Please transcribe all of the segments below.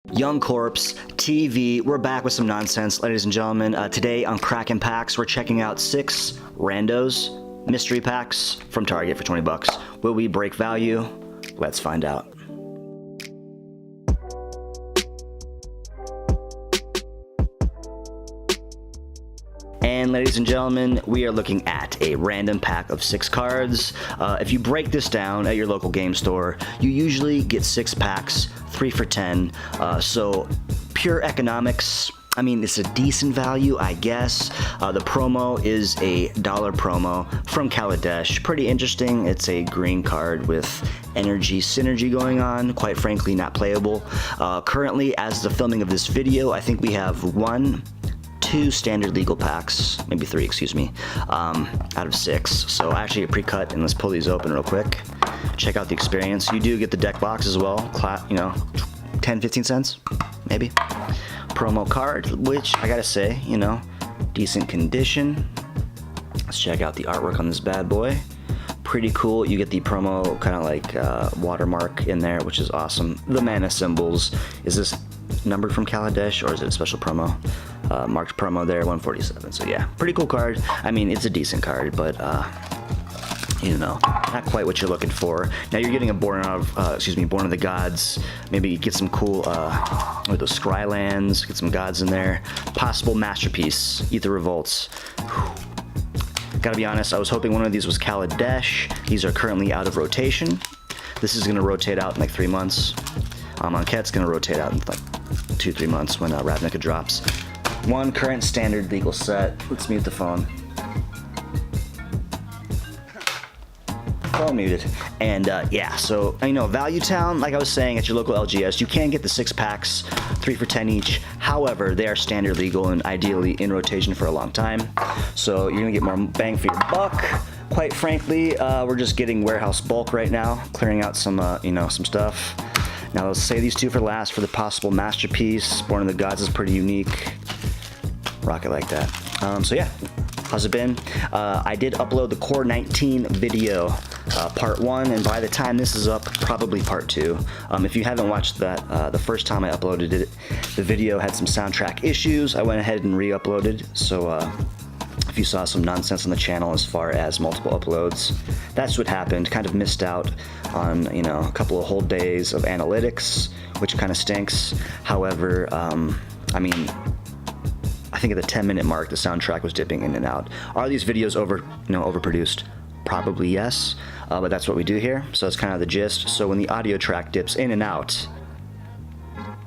Young Corpse TV, we're back with some nonsense, ladies and gentlemen. Today on Crackin Packs, we're checking out 6 randos mystery packs from Target for 20 bucks. Will we break value? Let's find out. And ladies and gentlemen, we are looking at a random pack of 6 cards. If you break this down at your local game store, you usually get 6 packs, 3 for 10. So pure economics, I mean, it's a decent value, I guess. The promo is a $1 promo from Kaladesh. Pretty interesting. It's a green card with energy synergy going on. Quite frankly, not playable. Currently, as the filming of this video, I think we have 2 standard legal packs, maybe 3, excuse me, out of 6. So I actually get pre-cut, and let's pull these open real quick. Check out the experience. You do get the deck box as well, you know, 10, 15 cents, maybe. Promo card, which I gotta say, you know, decent condition. Let's check out the artwork on this bad boy. Pretty cool. You get the promo kind of like watermark in there, which is awesome. The mana symbols. Is this numbered from Kaladesh, or is it a special promo? Marked promo there, 147. So yeah, pretty cool card. I mean, it's a decent card, but you know, not quite what you're looking for. Now you're getting a Born of the Gods. Maybe get some cool, those Scrylands, get some gods in there. Possible Masterpiece, Ether Revolts. Whew. Gotta be honest, I was hoping one of these was Kaladesh. These are currently out of rotation. This is gonna rotate out in like 3 months. Anket's gonna rotate out in like 2-3 months when Ravnica drops. 1 current standard legal set. Let's mute the phone. Phone muted. And yeah, so you know, Value Town, like I was saying, at your local LGS, you can get the 6 packs, 3 for 10 each. However, they are standard legal and ideally in rotation for a long time. So you're gonna get more bang for your buck. Quite frankly, we're just getting warehouse bulk right now, clearing out some, you know, some stuff. Now let's say these 2 for last for the possible Masterpiece. Born of the Gods is pretty unique. Rock it like that. So yeah, how's it been? I did upload the Core 19 video, part 1, and by the time this is up, probably part 2. If you haven't watched that, the first time I uploaded it, the video had some soundtrack issues. I went ahead and re-uploaded, so if you saw some nonsense on the channel as far as multiple uploads, that's what happened. Kind of missed out on, you know, a couple of whole days of analytics, which kind of stinks. However, I mean, I think at the 10-minute mark, the soundtrack was dipping in and out. Are these videos overproduced? Probably yes, but that's what we do here. So that's kind of the gist. So when the audio track dips in and out,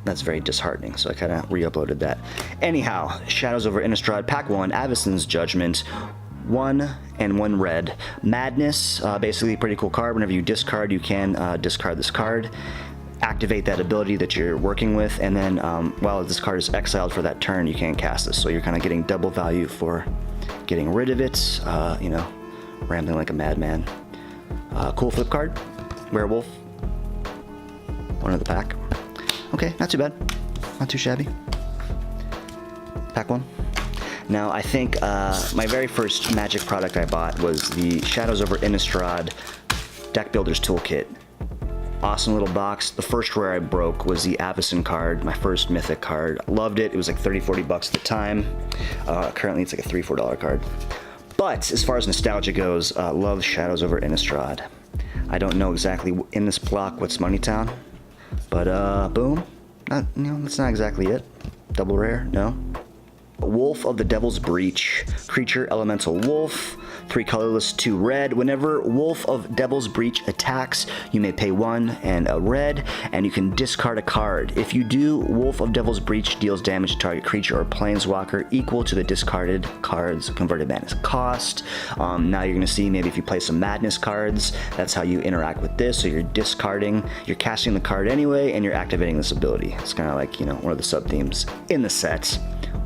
that's very disheartening. So I kind of re-uploaded that. Anyhow, Shadows over Innistrad, Pack 1, Avacyn's Judgment, 1 and 1 red. Madness, basically a pretty cool card. Whenever you discard, you can discard this card. Activate that ability that you're working with, and then while this card is exiled for that turn, you can't cast this. So you're kind of getting double value for getting rid of it. You know, rambling like a madman. Cool flip card, Werewolf, 1 of the pack. Okay, not too bad, not too shabby. Pack 1. Now I think my very first Magic product I bought was the Shadows over Innistrad Deck Builder's Toolkit. Awesome little box. The first rare I broke was the Avacyn card, my first mythic card. Loved it. It was like 30-40 bucks at the time. Currently it's like a $3-4 card. But as far as nostalgia goes, love Shadows over Innistrad. I don't know exactly in this block what's Moneytown, but boom. You know, that's not exactly it. Double rare, no. Wolf of the Devil's Breach, creature, elemental wolf, 3 colorless, 2 red. Whenever Wolf of Devil's Breach attacks, you may pay 1 and a red, and you can discard a card. If you do, Wolf of Devil's Breach deals damage to target creature or planeswalker equal to the discarded card's converted mana cost. Now you're going to see maybe if you play some Madness cards, that's how you interact with this. So you're discarding, you're casting the card anyway, and you're activating this ability. It's kind of like, you know, one of the sub-themes in the set.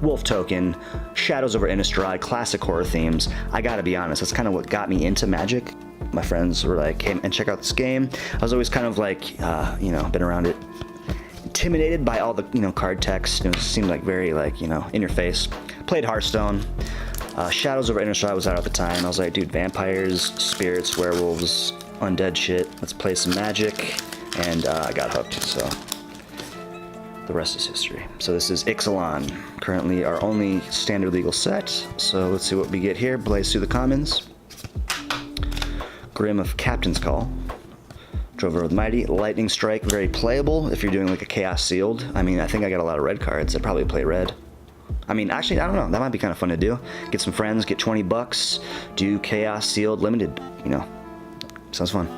Wolf token, Shadows over Innistrad, classic horror themes. I gotta be honest, that's kind of what got me into Magic. My friends were like, hey, and check out this game. I was always kind of like, you know, been around it. Intimidated by all the, you know, card text. It seemed like very, like, you know, in your face. Played Hearthstone. Shadows over Innistrad was out at the time. I was like, dude, vampires, spirits, werewolves, undead shit. Let's play some Magic. And I got hooked, so. the rest is history. So this is Ixalan, currently our only standard legal set. So let's see what we get here. Blaze through the commons. Grim of Captain's Call. Drover with Mighty. Lightning Strike, very playable if you're doing like a Chaos Sealed. I mean, I think I got a lot of red cards. I'd probably play red. I mean, actually, I don't know. That might be kind of fun to do. Get some friends, get 20 bucks, do Chaos Sealed Limited, you know. Sounds fun.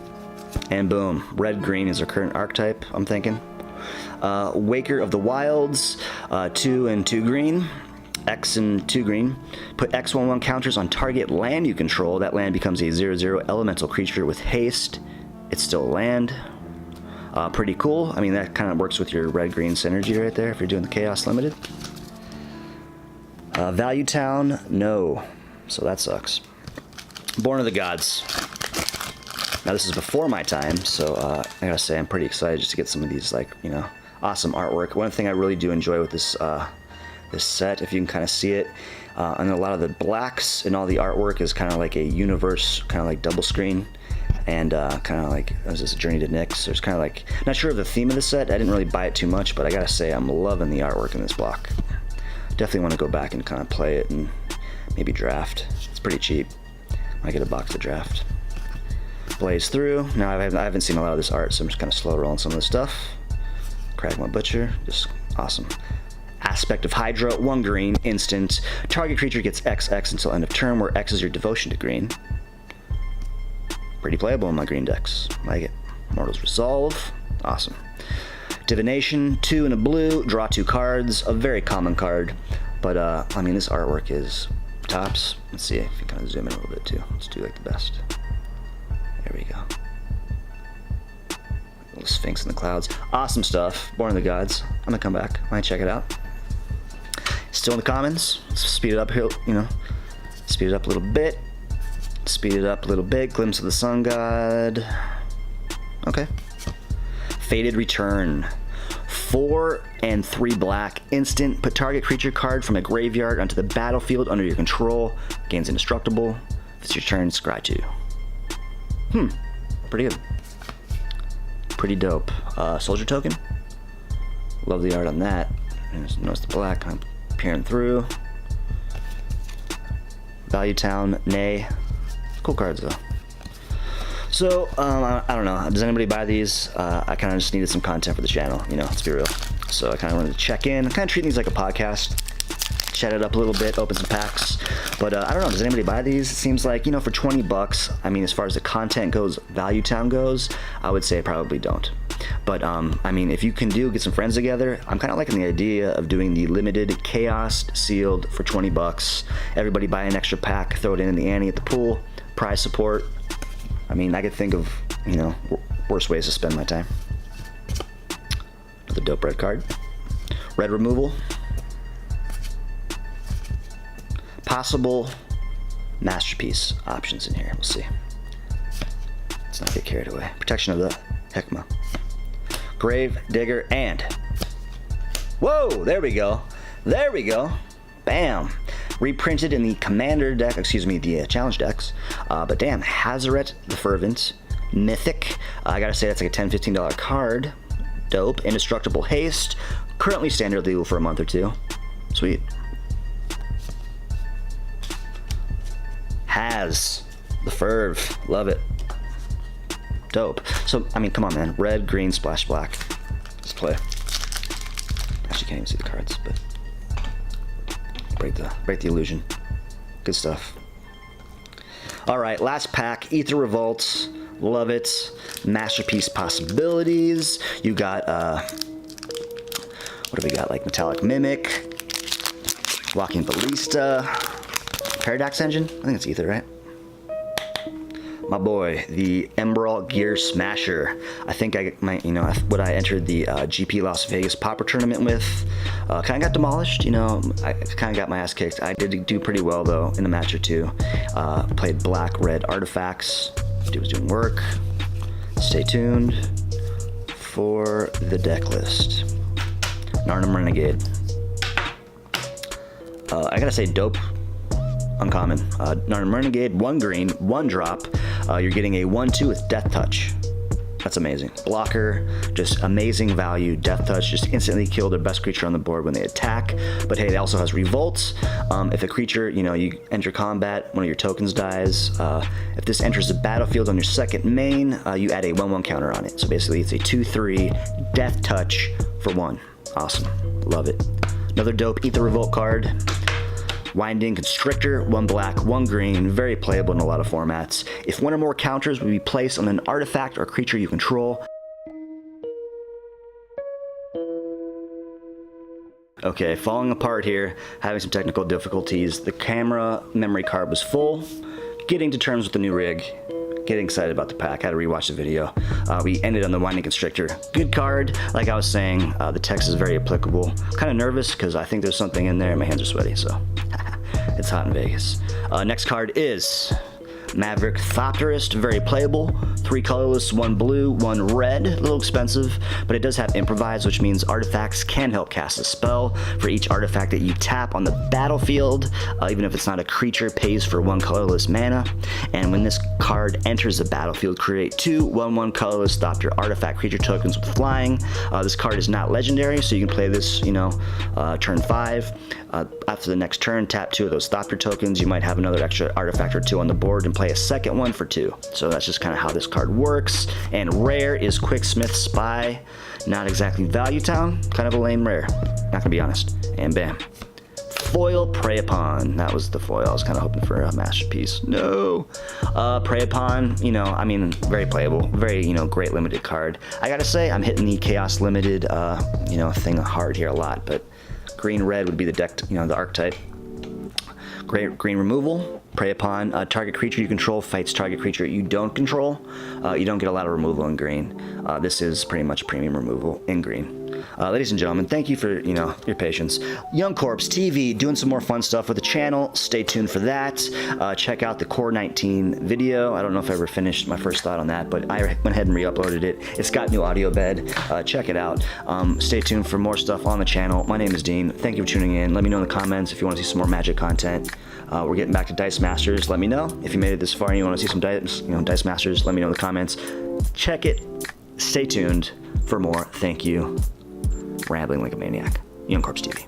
And boom, red-green is our current archetype, I'm thinking. Waker of the Wilds, 2 and 2 green. X and 2 green. Put X/1/1 counters on target land you control. That land becomes a 0/0 elemental creature with haste. It's still a land. Pretty cool. I mean, that kind of works with your red-green synergy right there if you're doing the Chaos Limited. Value Town, no. So that sucks. Born of the Gods. Now this is before my time, so I gotta say I'm pretty excited just to get some of these, like, you know, awesome artwork. One thing I really do enjoy with this this set, if you can kind of see it, and a lot of the blacks and all the artwork is kind of like a universe, kind of like double screen, and kind of like, was this a Journey to Nyx? There's kind of like, not sure of the theme of the set. I didn't really buy it too much, but I gotta say I'm loving the artwork in this block. Definitely want to go back and kind of play it and maybe draft. It's pretty cheap. I get a box to draft. Blaze through. Now I haven't seen a lot of this art, so I'm just kind of slow rolling some of this stuff. Kragma Butcher, just awesome. Aspect of Hydra, 1 green, instant. Target creature gets XX until end of turn, where X is your devotion to green. Pretty playable in my green decks. Like it. Mortal's Resolve, awesome. Divination, 2 and a blue, draw 2 cards, a very common card, but I mean, this artwork is tops. Let's see if you kind of zoom in a little bit too. Let's do like the best. There we go. Little Sphinx in the clouds. Awesome stuff. Born of the Gods. I'm gonna come back. Might check it out. Still in the commons. Let's speed it up here, you know. Speed it up a little bit. Speed it up a little bit. Glimpse of the Sun God. Okay. Fated Return. 4 and 3 black. Instant. Put target creature card from a graveyard onto the battlefield under your control. Gains indestructible. If it's your turn, scry 2. Pretty good. Pretty dope. Soldier Token. Love the art on that. And notice the black kind of peering through. Value Town, nay. Cool cards though. So, I don't know. Does anybody buy these? I kind of just needed some content for the channel, you know, let's be real. So I kind of wanted to check in. I kind of treat these like a podcast. Chat it up a little bit, open some packs. But I don't know, does anybody buy these? It seems like, you know, for 20 bucks, I mean, as far as the content goes, Value Town goes, I would say probably don't. But, I mean, if you can get some friends together, I'm kind of liking the idea of doing the limited Chaos Sealed for 20 bucks. Everybody buy an extra pack, throw it in the ante at the pool, prize support. I mean, I could think of, you know, worse ways to spend my time. Another dope red card. Red removal. Possible masterpiece options in here. We'll see. Let's not get carried away. Protection of the Hekma. Grave Digger and... Whoa! There we go. There we go. Bam! Reprinted in the Commander deck, excuse me, the Challenge decks. But damn, Hazaret the Fervent. Mythic. I gotta say, that's like a $10, $15 card. Dope. Indestructible Haste. Currently standard legal for a month or two. Sweet. Haz the Ferv. Love it. Dope. So, I mean, come on, man. Red, green, splash, black. Let's play. Actually, can't even see the cards, but break the illusion. Good stuff. All right, last pack. Ether Revolt. Love it. Masterpiece Possibilities. You got what do we got? Like Metallic Mimic, Walking Ballista, Paradox Engine. I think it's Ether, right? My boy, the Emerald Gear Smasher. I think I might, you know, what I entered the GP Las Vegas Pauper tournament with. Kind of got demolished, you know. I kind of got my ass kicked. I did do pretty well though in a match or two. Played black, red artifacts. Dude was doing work. Stay tuned for the deck list. Narnum Renegade. I gotta say, dope. Uncommon. Narnum Renegade, 1 green, 1 drop. You're getting a 1/2 with Death Touch. That's amazing. Blocker, just amazing value. Death touch, just instantly kill the best creature on the board when they attack. But hey, it also has revolts. If a creature, you enter combat, one of your tokens dies. If this enters the battlefield on your second main, you add a 1/1 counter on it. So basically it's a 2/3 death touch for 1. Awesome, love it. Another dope Ether Revolt card. Winding Constrictor, 1 black, 1 green, very playable in a lot of formats. If one or more counters will be placed on an artifact or creature you control. Okay, falling apart here, having some technical difficulties. The camera memory card was full. Getting to terms with the new rig. Getting excited about the pack. Had to rewatch the video. We ended on the Winding Constrictor. Good card. Like I was saying, the text is very applicable. Kind of nervous because I think there's something in there and my hands are sweaty, so it's hot in Vegas. Next card is Maverick Thopterist, very playable. 3 colorless, 1 blue, 1 red. A little expensive, but it does have improvise, which means artifacts can help cast a spell. For each artifact that you tap on the battlefield, even if it's not a creature, pays for 1 colorless mana. And when this card enters the battlefield, create 2 1/1 colorless Thopter artifact creature tokens with flying. This card is not legendary, so you can play this, turn 5. After the next turn, tap 2 of those Thopter tokens. You might have another extra artifact or 2 on the board and play a second one for 2. So that's just kind of how this card works. And rare is Quicksmith Spy. Not exactly Value Town, kind of a lame rare, not gonna be honest. And bam. Foil Prey Upon. That was the foil. I was kind of hoping for a masterpiece. No. Prey Upon, very playable. Very, great limited card. I gotta say, I'm hitting the Chaos Limited, thing hard here a lot, but green-red would be the deck, the archetype. Great green removal. Prey Upon. Target creature you control fights target creature you don't control. You don't get a lot of removal in green. This is pretty much premium removal in green. Ladies and gentlemen, thank you for, your patience. Young Corpse TV, doing some more fun stuff with the channel. Stay tuned for that. Check out the Core 19 video. I don't know if I ever finished my first thought on that, but I went ahead and re-uploaded it. It's got new audio bed. Check it out. Stay tuned for more stuff on the channel. My name is Dean. Thank you for tuning in. Let me know in the comments if you want to see some more Magic content. We're getting back to Dice Masters. Let me know if you made it this far and you want to see some Dice Masters. Let me know in the comments. Check it. Stay tuned for more. Thank you. Rambling like a maniac. Young Corpse TV.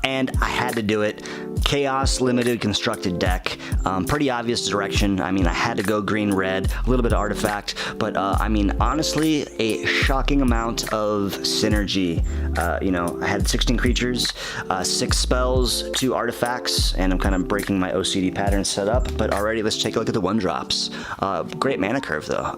And I had to do it. Chaos Limited constructed deck. Pretty obvious direction. I had to go green-red, a little bit of artifact, but honestly, a shocking amount of synergy. I had 16 creatures, 6 spells, 2 artifacts, and I'm kind of breaking my OCD pattern set up, but already let's take a look at the 1-drops. Great mana curve though.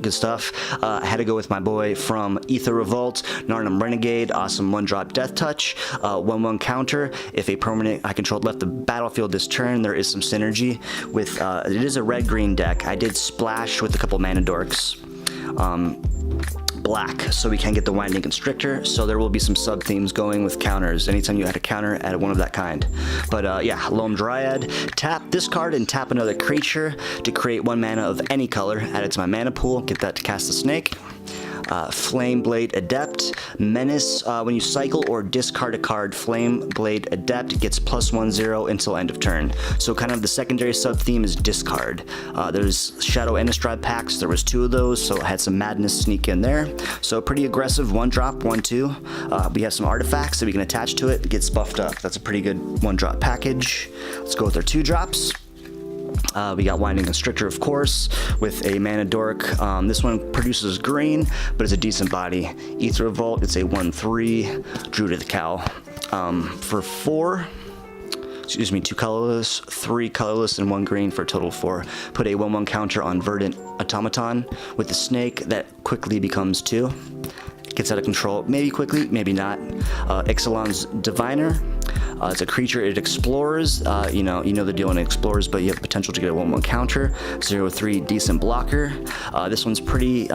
Good stuff. I had to go with my boy from Ether Revolt, Narnum Renegade, awesome 1-drop Death Touch, 1/1 counter. If a permanent I controlled left the battlefield this turn, there is some synergy with, it is a red-green deck. I did splash with a couple mana dorks. Black, so we can get the Winding Constrictor, so there will be some sub-themes going with counters. Anytime you add a counter, add one of that kind. But yeah, Loam Dryad. Tap this card and tap another creature to create 1 mana of any color. Add it to my mana pool, get that to cast the snake. Flame Blade Adept. Menace, when you cycle or discard a card, Flame Blade Adept gets +1/0 until end of turn. So kind of the secondary sub-theme is discard. There's Shadow Innistrad packs, there was 2 of those, so I had some madness sneak in there. So pretty aggressive 1-drop, 1/2. We have some artifacts that we can attach to it, it gets buffed up. That's a pretty good 1-drop package. Let's go with our 2-drops. We got Winding Constrictor, of course, with a Mana Dork. This one produces green, but it's a decent body. Ether Revolt, it's a 1/3. Druid of the Cowl. For 4, 2 colorless, 3 colorless, and 1 green for a total of 4. Put a 1/1 counter on Verdant Automaton with the snake that quickly becomes 2. Gets out of control, maybe quickly, maybe not. Ixalan's Diviner. It's a creature, it explores, you know the deal when it explores, but you have potential to get a 1/1 counter. 0/3 decent blocker. This one's pretty,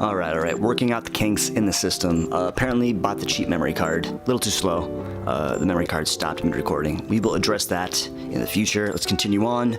Alright, working out the kinks in the system. Apparently bought the cheap memory card, a little too slow. The memory card stopped mid-recording. We will address that in the future. Let's continue on.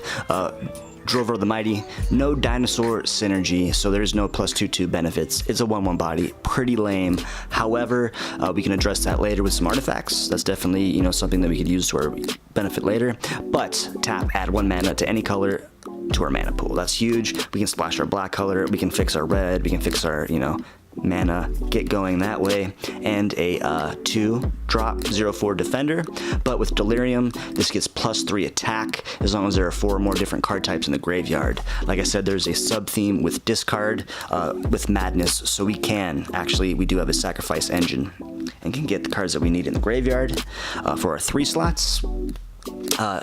Drover the Mighty, no dinosaur synergy, so there's no +2/2 benefits. It's a 1/1 body, pretty lame. However, we can address that later with some artifacts. That's definitely, you know, something that we could use to our benefit later. But tap, add 1 mana to any color to our mana pool. That's huge. We can splash our black color, we can fix our red, we can fix our, you know, mana, get going that way. And a 2-drop 0/4 defender, but with Delirium this gets +3 attack as long as there are 4 or more different card types in the graveyard. Like I said, there's a sub theme with discard with Madness, so we do have a sacrifice engine and can get the cards that we need in the graveyard for our 3 slots.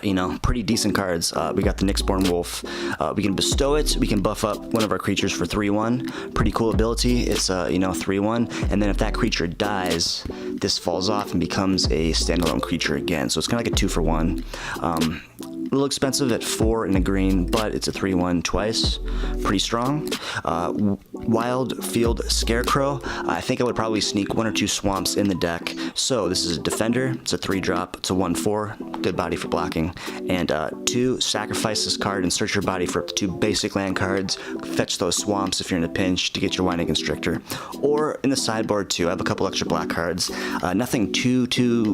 You know, pretty decent cards. We got the Nyxborn Wolf. We can bestow it. We can buff up one of our creatures for 3/1. Pretty cool ability. It's you know, 3/1, and then if that creature dies, this falls off and becomes a standalone creature again. So it's kind of like a 2-for-1. A little expensive at 4 in a green, but it's a 3/1 twice. Pretty strong. Wild Field Scarecrow. I think I would probably sneak 1 or 2 swamps in the deck. So this is a defender. It's a 3-drop. It's a 1/4. Good body for blocking. And 2, sacrifice this card and search your body for up to 2 basic land cards. Fetch those swamps if you're in a pinch to get your Winding Constrictor. Or in the sideboard too. I have a couple extra black cards. Nothing too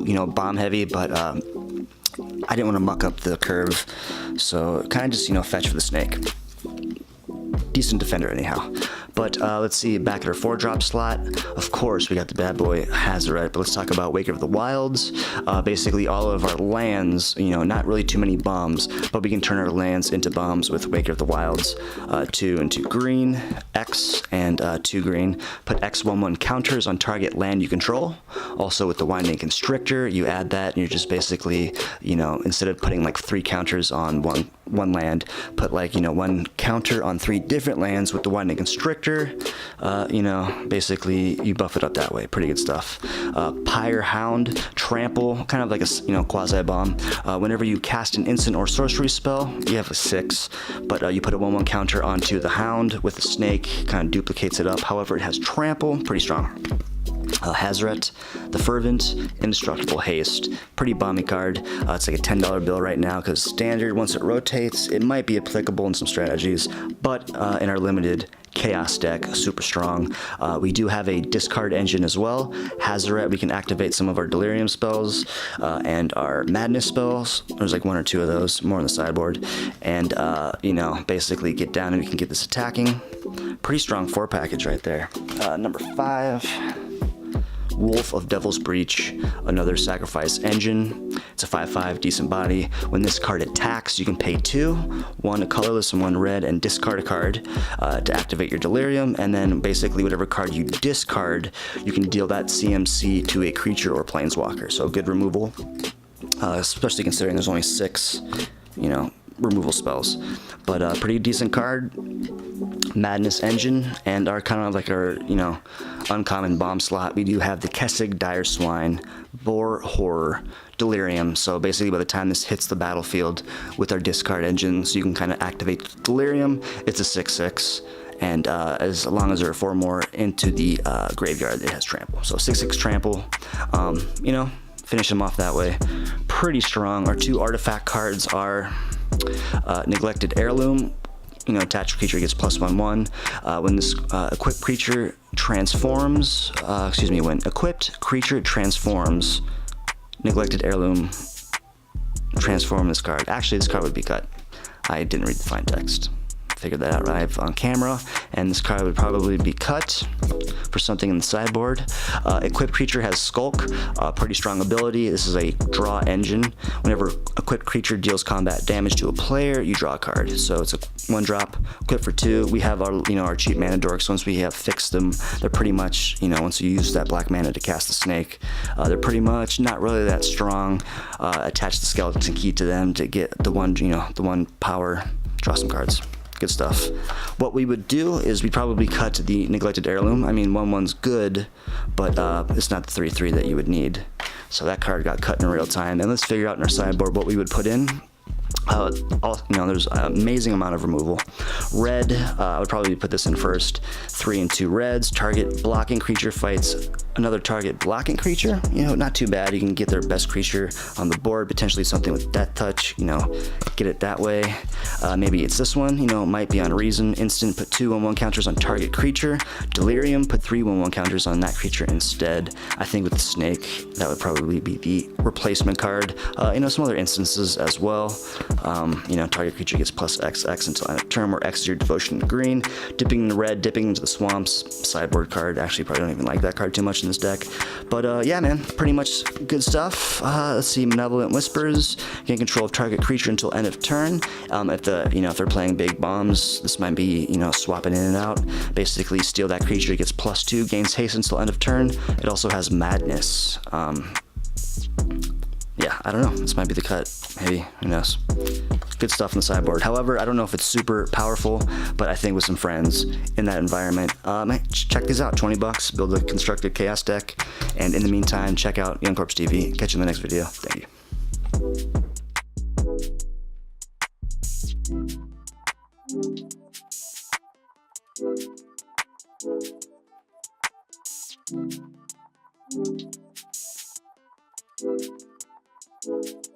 you know, bomb heavy, but I didn't want to muck up the curve, so kind of just, you know, fetch for the snake. Decent defender anyhow. But let's see, back at our 4-drop slot, of course we got the bad boy Hazoret, but let's talk about Waker of the Wilds. Basically all of our lands, you know, not really too many bombs, but we can turn our lands into bombs with Waker of the Wilds. 2 and 2 green, X and 2 green. Put X 1/1 counters on target land you control. Also with the Winding Constrictor, you add that and you're just basically, you know, instead of putting like 3 counters on one land, put like, you know, 1 counter on 3 different lands with the Winding Constrictor. You know, basically you buff it up that way. Pretty good stuff. Pyre Hound, Trample, kind of like a, you know, quasi bomb. Whenever you cast an instant or sorcery spell, you have a 6, but you put a 1/1 counter onto the Hound with the snake, kind of duplicates it up. However, it has Trample, pretty strong. Hazoret, the Fervent, Indestructible Haste. Pretty bomby card. It's like a $10 bill right now because standard, once it rotates, it might be applicable in some strategies, but in our limited Chaos deck, super strong. We do have a discard engine as well. Hazoret, we can activate some of our Delirium spells and our Madness spells. There's like 1 or 2 of those, more on the sideboard. And, you know, basically get down and we can get this attacking. Pretty strong 4 package right there. Number 5. Wolf of Devil's Breach, another sacrifice engine. It's a 5/5, decent body. When this card attacks, you can pay 2, 1 a colorless and 1 red, and discard a card to activate your Delirium, and then basically whatever card you discard, you can deal that CMC to a creature or planeswalker. So good removal, especially considering there's only 6, you know, removal spells. But pretty decent card. Madness engine, and our kind of like our, you know, uncommon bomb slot, we do have the Kessig Dire Swine, Boar Horror, Delirium. So basically by the time this hits the battlefield with our discard engine, so you can kind of activate Delirium, it's a 6/6, and as long as there are 4 more into the graveyard, it has Trample. So 6/6 Trample, you know, finish them off that way. Pretty strong. Our 2 artifact cards are Neglected Heirloom. You know, attached creature gets +1/1. When this equipped creature transforms, when equipped creature transforms, Neglected Heirloom, transform this card. Actually, this card would be cut. I didn't read the fine text. Figured that out live on camera, and this card would probably be cut for something in the sideboard. Equipped creature has Skulk, pretty strong ability. This is a draw engine. Whenever equipped creature deals combat damage to a player, you draw a card. So it's a 1-drop, equipped for 2. We have our, you know, our cheap mana dorks. Once we have fixed them, they're pretty much, you know, once you use that black mana to cast the snake, they're pretty much not really that strong. Attach the skeleton key to them to get the 1, you know, the 1 power, draw some cards. Good stuff. What we would do is we'd probably cut the Neglected Heirloom. I mean, 1/1's good, but it's not the 3/3 that you would need. So that card got cut in real time. And let's figure out in our sideboard what we would put in. There's an amazing amount of removal. Red, I would probably put this in first. 3 and 2 reds. Target blocking creature fights another target blocking creature. Not too bad. You can get their best creature on the board, potentially something with Death Touch, get it that way. Maybe it's this one, it might be on Reason. Instant, put 2 1/1 counters on target creature. Delirium, put 3 1/1 counters on that creature instead. I think with the Snake, that would probably be the replacement card. Some other instances as well. Target creature gets plus XX until end of turn, where X is your devotion in green. Dipping in the red, dipping into the swamps. Sideboard card. Actually, probably don't even like that card too much in this deck. But yeah, man, pretty much good stuff. Let's see, Malevolent Whispers. Gain control of target creature until end of turn. If they're playing big bombs, this might be, swapping in and out. Basically, steal that creature, it gets +2, gains haste until end of turn. It also has Madness. Yeah, I don't know. This might be the cut. Maybe. Who knows? Good stuff on the sideboard. However, I don't know if it's super powerful, but I think with some friends in that environment, check these out. $20, build a constructed chaos deck. And in the meantime, check out Young Corpse TV. Catch you in the next video. Thank you.